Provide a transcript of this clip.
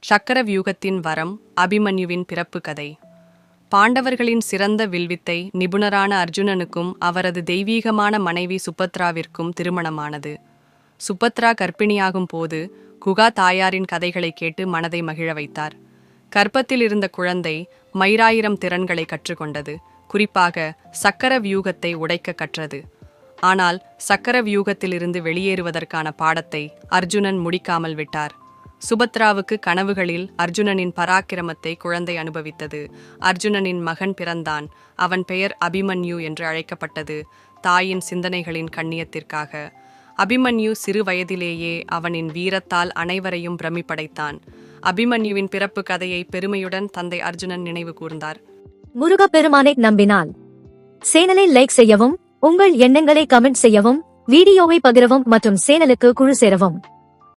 சக்கர வியூகத்தின் வரம், அபிமன்யுவின் பிறப்பு கதை. பாண்டவர்களின் சிறந்த வில்வித்தை நிபுணரான அர்ஜுனனுக்கும் அவரது தெய்வீகமான மனைவி சுபத்ராவிற்கும் திருமணமானது. சுபத்ரா கர்ப்பிணியாகும் போது குகா தாயாரின் கதைகளை கேட்டு மனதை மகிழ வைத்தார். கர்ப்பத்தில் இருந்த குழந்தை மயிராயிரம் திறன்களை கற்றுக்கொண்டது. குறிப்பாக சக்கர வியூகத்தை உடைக்க கற்றது. ஆனால் சக்கர வியூகத்திலிருந்து வெளியேறுவதற்கான பாடத்தை அர்ஜுனன் முடிக்காமல் விட்டார். சுபத்ராவுக்கு கனவுகளில் அர்ஜுனனின் பராக்கிரமத்தை குழந்தை அனுபவித்தது. அர்ஜுனனின் மகன் பிறந்தான். அவன் பெயர் அபிமன்யு என்று அழைக்கப்பட்டது, தாயின் சிந்தனைகளின் கண்ணியத்திற்காக. அபிமன்யு சிறு வயதிலேயே அவனின் வீரத்தால் அனைவரையும் பிரமிப்படைத்தான். அபிமன்யுவின் பிறப்பு கதையை பெருமையுடன் தந்தை அர்ஜுனன் நினைவு கூர்ந்தார். முருகப்பெருமானை நம்பினால் சேனலை லைக் செய்யவும், உங்கள் எண்ணங்களை கமெண்ட் செய்யவும், வீடியோவை பகிரவும் மற்றும் சேனலுக்கு குழு சேரவும்.